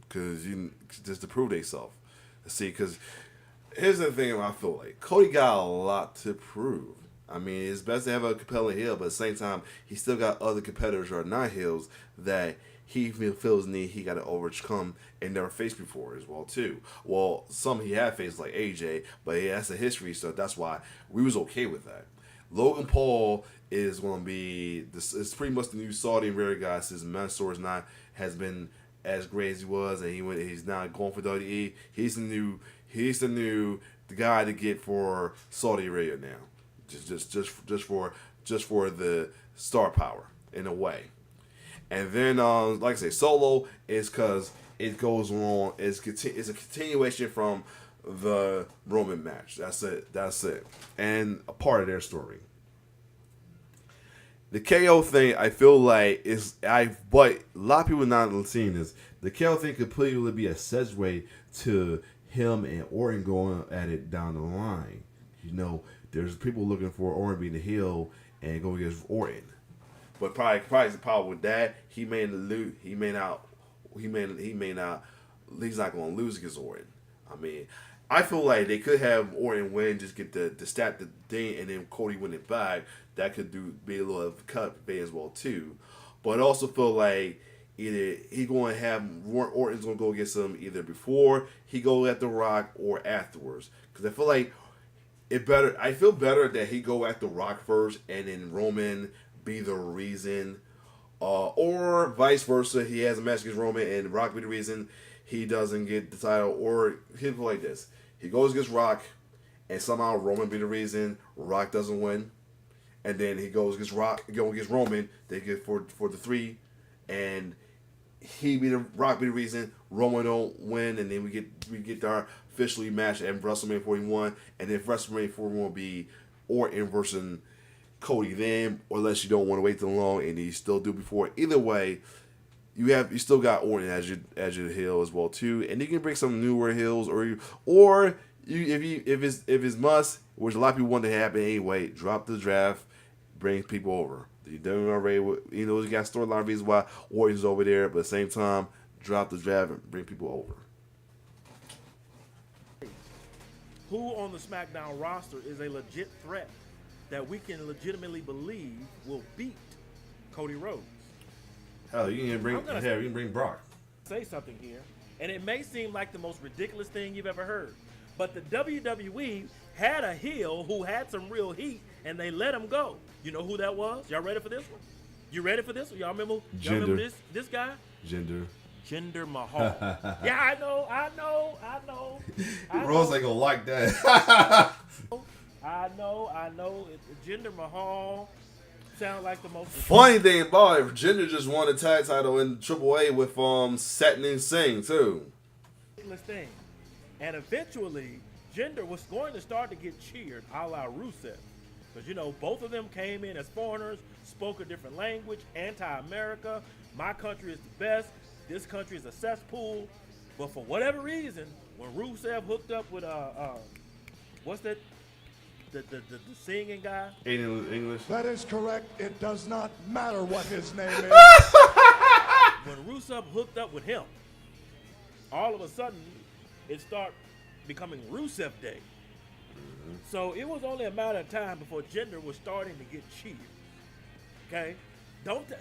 because just to prove themselves. See, because here's the thing, I feel like Cody got a lot to prove. I mean, it's best to have a compelling heel, but at the same time, he still got other competitors who are not heels that he feels he got to overcome and never faced before as well too. Well, some he had faced like AJ, but he has a history, so that's why we was okay with that. Logan Paul is going to be this. It's pretty much the new Saudi Arabia guy since Mansoor has been as great as he was, and he's not going for WWE. He's the new guy to get for Saudi Arabia now. Just for the star power in a way. And then like I say, Solo is because it goes on. It's a continuation from the Roman match. That's it. And a part of their story. The KO thing, I feel like but a lot of people not seeing this. The KO thing could completely be a segue to him and Orton going at it down the line. You know, there's people looking for Orton being the heel and going against Orton. But probably the problem with that, he may lose. He's not going to lose against Orton. I mean, I feel like they could have Orton win, just get the stat the thing, and then Cody win it back. That could be a little cut as well too. But I also feel like either he going to have Orton's going to go against him either before he go at The Rock or afterwards. Because I feel like I feel better that he go at The Rock first and then Roman be the reason, or vice versa. He has a match against Roman and Rock be the reason he doesn't get the title, or he'll play like this: he goes against Rock, and somehow Roman be the reason Rock doesn't win, and then he goes against Roman. They get for the 3, and Rock be the reason Roman don't win, and then we get our officially match at WrestleMania 41, and then WrestleMania 41 will be Orton versus Cody then, or unless you don't want to wait too long and you still do before. Either way, you still got Orton as your heel as well too, and you can bring some newer heels, or if it's must, which a lot of people want to happen anyway, drop the draft, bring people over. You done already. You got storyline reasons why Orton's over there, but at the same time, drop the draft and bring people over. Who on the SmackDown roster is a legit threat that we can legitimately believe will beat Cody Rhodes? Hell, you can bring Brock. Say something here, and it may seem like the most ridiculous thing you've ever heard, but the WWE had a heel who had some real heat, and they let him go. You know who that was? Y'all ready for this one? You ready for this one? Y'all remember this guy? Jinder Mahal. Yeah, I know. Rose ain't gonna like that. I know. Jinder Mahal sound like the most funny thing about it. Jinder just won a tag title in AAA with Satnam Singh too. Thing, and eventually Jinder was going to start to get cheered, a la Rusev, because both of them came in as foreigners, spoke a different language, anti-America. My country is the best. This country is a cesspool. But for whatever reason, when Rusev hooked up with what's that? The singing guy? English. That is correct. It does not matter what his name is. When Rusev hooked up with him, all of a sudden, it started becoming Rusev Day. Mm-hmm. So it was only a matter of time before Jinder was starting to get cheered. Okay?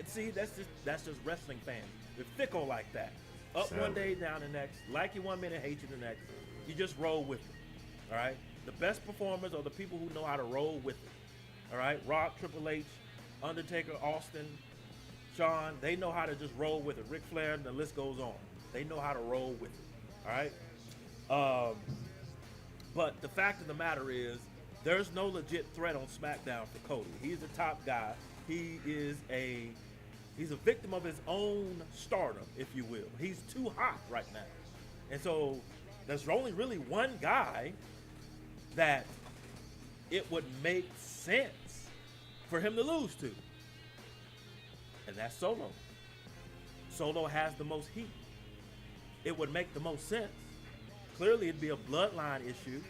See, that's just wrestling fans. They're fickle like that. Up one day, down the next. Like you one minute, hate you the next. You just roll with it. All right? The best performers are the people who know how to roll with it. All right? Rock, Triple H, Undertaker, Austin, Shawn, they know how to just roll with it. Ric Flair, and the list goes on. They know how to roll with it. All right? But the fact of the matter is, there's no legit threat on SmackDown for Cody. He's the top guy. He's a victim of his own stardom, if you will. He's too hot right now. And so there's only really one guy that it would make sense for him to lose to. And that's Solo. Solo has the most heat. It would make the most sense. Clearly, it'd be a bloodline issue.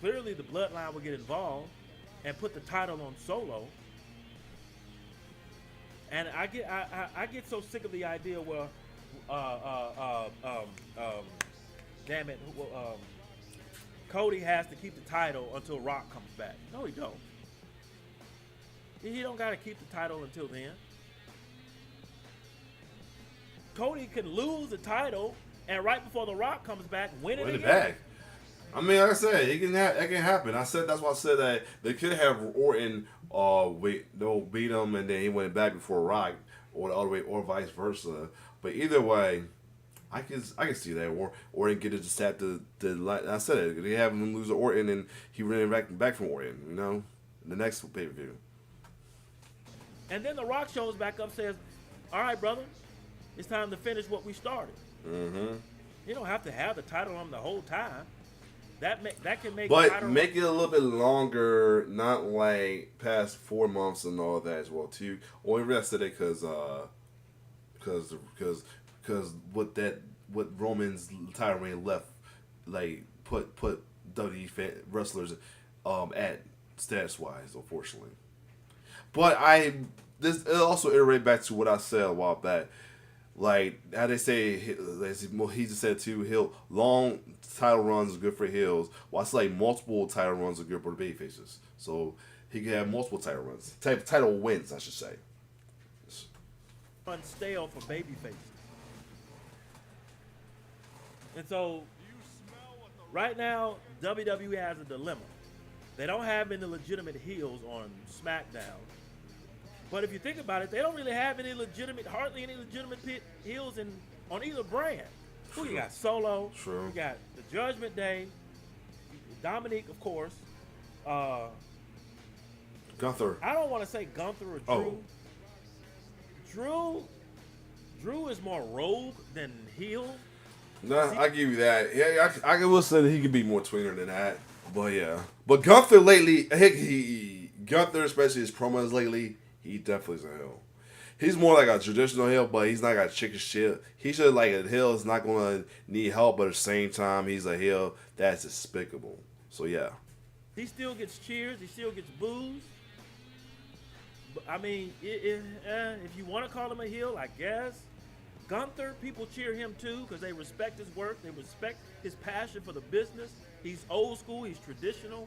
Clearly, the bloodline would get involved and put the title on Solo. And I get so sick of the idea where, damn it, Cody has to keep the title until Rock comes back. No, he don't. He don't got to keep the title until then. Cody can lose the title, and right before The Rock comes back, win it again. Back. I mean, like I said, it can happen. That's why I said that they could have Orton they'll beat him, and then he went back before Rock, or the other way, or vice versa. But either way, I can see that. Or Orton get it just have to like I said it. They have him lose to Orton, and he ran back from Orton. You know, the next pay per view. And then The Rock shows back up, says, "All right, brother, it's time to finish what we started." Mm-hmm. You don't have to have the title on the whole time. That can make. But make it a little bit longer, not like past 4 months and all that as well too. Only reason I said it because what Roman's title reign left, like put WWE wrestlers at status wise, unfortunately. But it also iterate back to what I said a while back. Like how they say, he just said too. Long title runs are good for heels. Well, I say like multiple title runs are good for the baby faces. So he can have multiple title runs, title wins, I should say. Run stale for babyface. And so, right now, WWE has a dilemma. They don't have any legitimate heels on SmackDown. But if you think about it, they don't really have hardly any legitimate heels on either brand. Who you got? Solo. True. You got the Judgment Day. Dominique, of course. Gunther. I don't want to say Gunther or Drew. Oh. Drew is more rogue than heel. Nah, I give you that. Yeah, I will say that he could be more tweener than that. But yeah. But Gunther lately, Gunther, especially his promos lately, he definitely is a heel. He's more like a traditional heel, but he's not got chicken shit. He should like a heel is not gonna need help, but at the same time, he's a heel that's despicable. So yeah. He still gets cheers. He still gets boos. But, I mean, if you want to call him a heel, I guess. Gunther, people cheer him too because they respect his work. They respect his passion for the business. He's old school. He's traditional.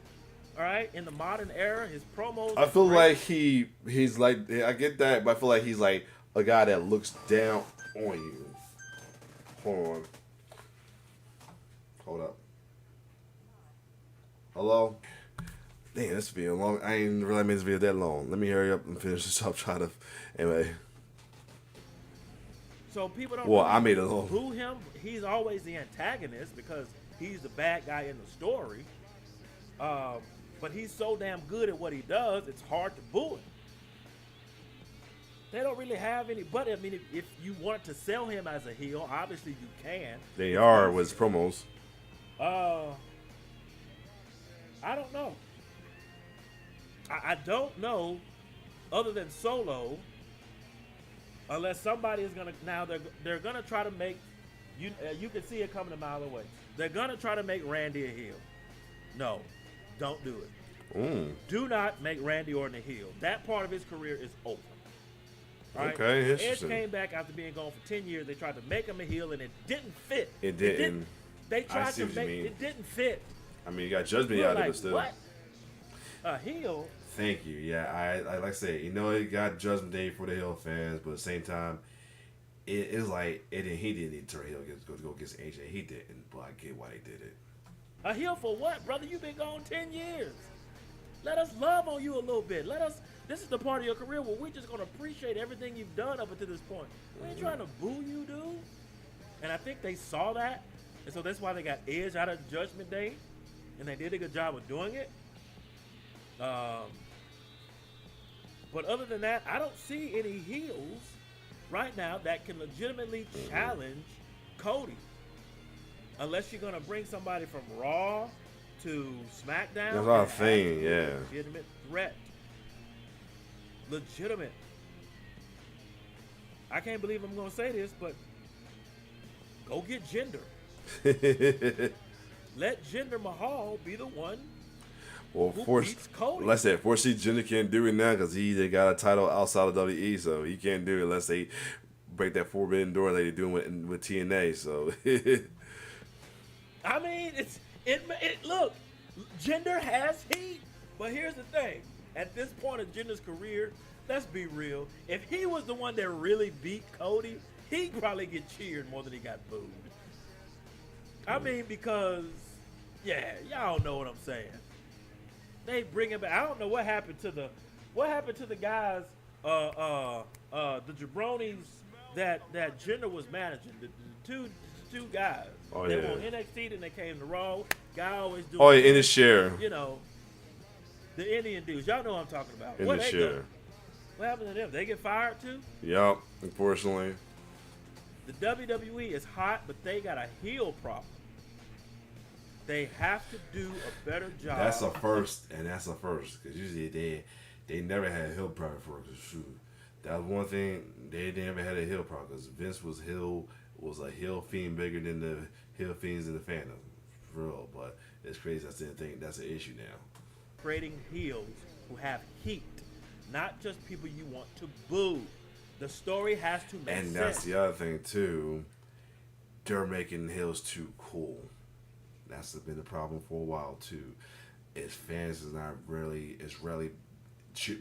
All right, in the modern era, his promos. I feel like he's like, I get that, but I feel like he's like a guy that looks down on you. Hold up. Hello? Damn, this video long. I ain't really made this video that long. Let me hurry up and finish this up. Try to, anyway. So people don't. Well, really I made it long. boo him. He's always the antagonist because he's the bad guy in the story. But he's so damn good at what he does, it's hard to boo him. They don't really have any, but I mean, if you want to sell him as a heel, obviously you can. They are with his promos. I don't know. I don't know, other than Solo, unless somebody is gonna now they're gonna try to make you can see it coming a mile away. They're gonna try to make Randy a heel. No. Don't do it. Do not make Randy Orton a heel. That part of his career is over. All right? Okay, Edge interesting. came back after being gone for 10 years. They tried to make him a heel, and it didn't fit. It didn't. They tried see to what you make mean. it didn't fit. I mean, you got Judgment We were out of like, it still. what? A heel? Thank you. Yeah, I like I said, you know, it got Judgment Day for the heel fans, but at the same time, it's like he didn't need to turn heel to go against AJ. He didn't, but I get why they did it. A heel for what, brother? You've been gone 10 years. Let us love on you a little bit. This is the part of your career where we're just going to appreciate everything you've done up until this point. We ain't trying to boo you, dude. And I think they saw that. And so that's why they got Edge out of Judgment Day. And they did a good job of doing it. But other than that, I don't see any heels right now that can legitimately challenge Cody. Unless you're going to bring somebody from Raw to SmackDown. That's what I'm saying, yeah. Legitimate threat. Legitimate. I can't believe I'm gonna say this, but go get Jinder. Let Jinder Mahal be the one Well, who beats Cody. let's say, fortunately, Jinder can't do it now because they got a title outside of WWE, so he can't do it unless they break that forbidden door like they're doing with TNA. So, I mean, look, Jinder has heat, but here's the thing: at this point of Jinder's career, let's be real. If he was the one that really beat Cody, he'd probably get cheered more than he got booed. I mean, because y'all know what I'm saying. They bring him back. I don't know what happened to the guys, the jabronis that Jinder was managing. The two guys. Oh, they yeah. were on NXT, then they came to Raw. Guy always doing. oh, yeah, in his share. You know, the Indian dudes. Y'all know what I'm talking about. In Where his they share. go? What happened to them? They get fired too? Yup, unfortunately. The WWE is hot, but they got a heel problem. They have to do a better job. That's a first, because usually they never had a heel problem before. Cause shoot, that was one thing they never had a heel problem because Vince was a heel fiend bigger than the heel fiends in the fandom, for real. But it's crazy. That's the thing. That's an issue now. Creating heels who have heat, not just people you want to boo. The story has to make And sense. that's the other thing too. They're making heels too cool. That's been the problem for a while too. Is fans is rarely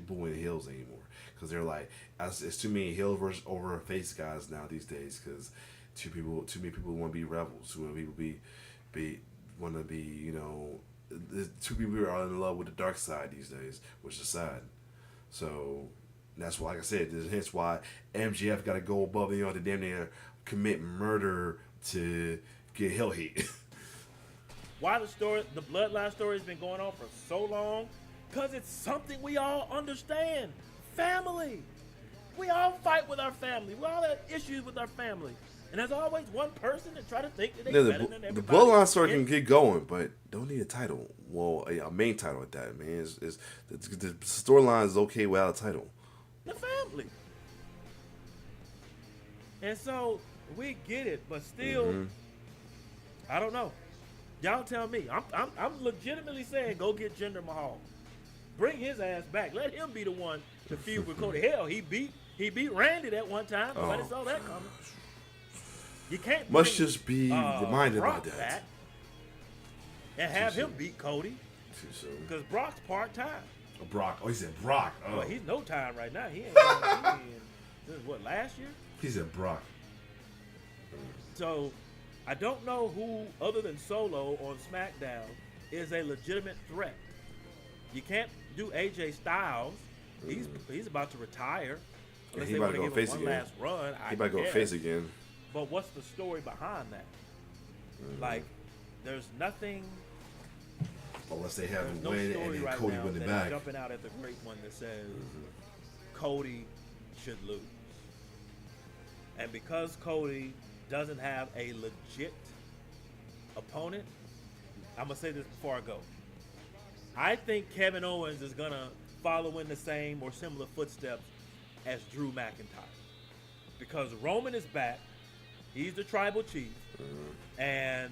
booing heels anymore because they're like it's too many heel versus over face guys now these days because too many people want to be rebels. Too many people want to be too many people are in love with the dark side these days, which is sad. So that's why, like I said, hence why MJF got to go above and beyond to damn near commit murder to get heel heat. Why the bloodline story has been going on for so long? Because it's something we all understand. Family. We all fight with our family. We all have issues with our family. And there's always one person that try to think that they're better than everybody. The bloodline story can get going, but don't need a title. Well, a main title at that, man. The storyline is okay without a title. The family. And so we get it, but still, I don't know. Y'all tell me. I'm legitimately saying go get Jinder Mahal. Bring his ass back. Let him be the one to feud with Cody. Hell, he beat Randy that one time. Nobody saw that coming. You can't Must bring, just be reminded Brock about that. back and have him beat Cody Too soon. because Brock's part-time. Brock. Oh, he said Brock. Oh. Well, he's no time right now. He ain't this is what, last year? He said Brock. So I don't know who other than Solo on SmackDown is a legitimate threat. You can't do AJ Styles. He's about to retire. Yeah, Unless he they about want to to go give him face one again. last run. He about to go guess. face again. But what's the story behind that? Like, there's nothing. Unless they have There's him no win and story then right Cody now win it that's back. jumping out at the great one that says Cody should lose. And because Cody doesn't have a legit opponent, I'm going to say this before I go. I think Kevin Owens is going to follow in the same or similar footsteps as Drew McIntyre. Because Roman is back. He's the tribal chief. And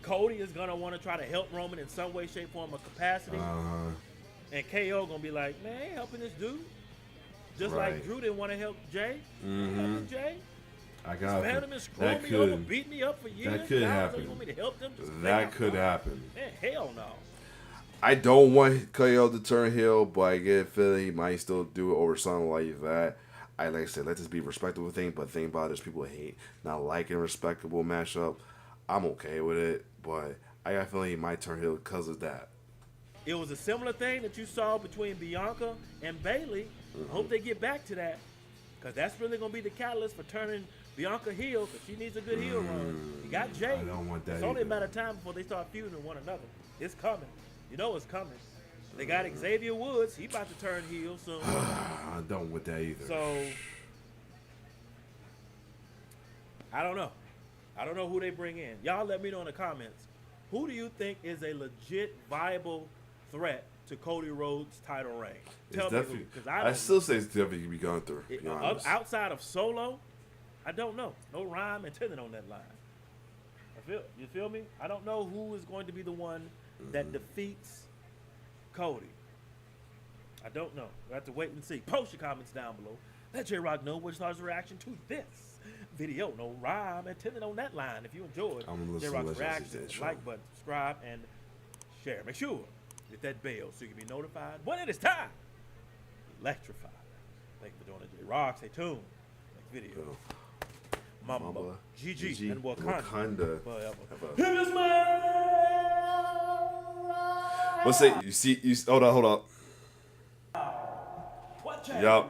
Cody is going to want to try to help Roman in some way, shape, form, or capacity. And KO going to be like, man, I ain't helping this dude. Just like Right. Drew didn't want to help Jay. Helping Jay. I got Man, him and screwing me over, beat me up for years. That could Now happen. You want me to help them? Just That could happen. Man, hell no. I don't want KO to turn heel, but I get a feeling he might still do it over something like that. Like I said, let this be a respectable thing, but the thing about it is people hate not liking a respectable matchup. I'm okay with it, but I got a feeling he might turn heel because of that. It was a similar thing that you saw between Bianca and Bayley. I hope they get back to that, because that's really going to be the catalyst for turning Bianca heel, because she needs a good heel run. You got Jay. I don't want that It's only a either. matter of time before they start feuding with one another. It's coming. You know it's coming. They got Xavier Woods. He about to turn heel soon. I don't want that either. So, I don't know. I don't know who they bring in. Y'all let me know in the comments. Who do you think is a legit, viable threat to Cody Rhodes' title reign? It's Tell me who, definitely. because I still say it's definitely can be gone through. To be honest. outside of Solo, I don't know. No rhyme intended on that line. You feel me? I don't know who is going to be the one that defeats Cody. I don't know. We have to wait and see. Post your comments down below. Let J-Rock know what your reaction to this video. No rhyme intended on that line. If you enjoyed J-Rock's reaction, like button, subscribe, and share. Make sure hit that bell so you can be notified when it is time. Electrify. Thank you for joining J-Rock. Stay tuned. Next video. Mamba, GG, and Wakanda. Forever. Hit this man! Let's say you hold on. What Yup.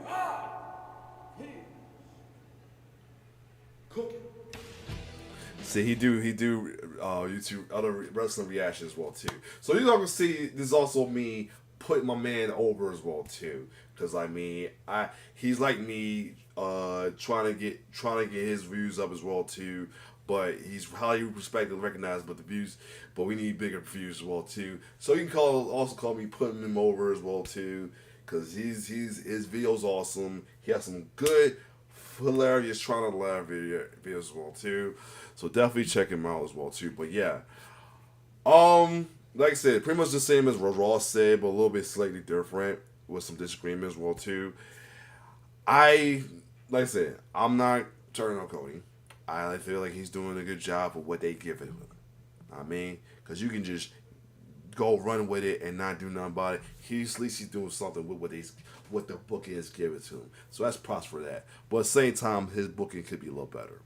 Cooking. See, he do YouTube other wrestling reactions as well too. So you're gonna see this is also me putting my man over as well too. Cause I mean, he's like me, trying to get his views up as well too. But he's highly respected and recognized. But we need bigger views as well too. So you can also call me putting him over as well too. Cause his video's awesome. He has some good, hilarious, trying to laugh videos as well too. So definitely check him out as well too. But yeah, like I said, pretty much the same as what Ross said, but a little bit slightly different with some disagreements as well too. Like I said, I'm not turning on Cody. I feel like he's doing a good job of what they give him. I mean, because you can just go run with it and not do nothing about it. At least he's doing something with what the booking is given to him. So that's props for that. But at the same time, his booking could be a little better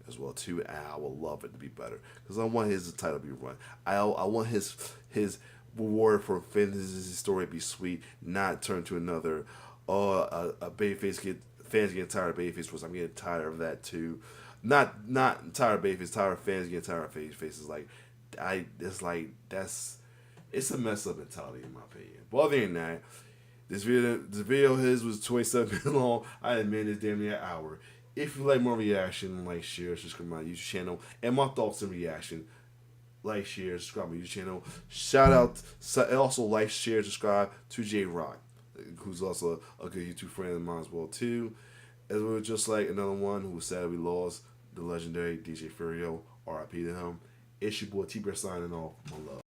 as well too. And I would love it to be better because I want his title to be run. I want his reward for finishing his story to be sweet, not turn to another a babyface fans getting tired of babyface, which I'm getting tired of that too. Not tired of babyface, tired of fans getting tired of faces. It's a mess up mentality in my opinion. But other than that, this video his was 27 minutes long. I admit it's damn near an hour. If you like more reaction, like, share, subscribe to my YouTube channel, and my thoughts and reaction, like, share, subscribe to my YouTube channel. Shout out, also like, share, subscribe to J-Rock, who's also a good YouTube friend of mine as well too. As well, just like another one who sadly lost, the legendary DJ Furio, RIP to him. It's your boy T-Bear signing off. My love.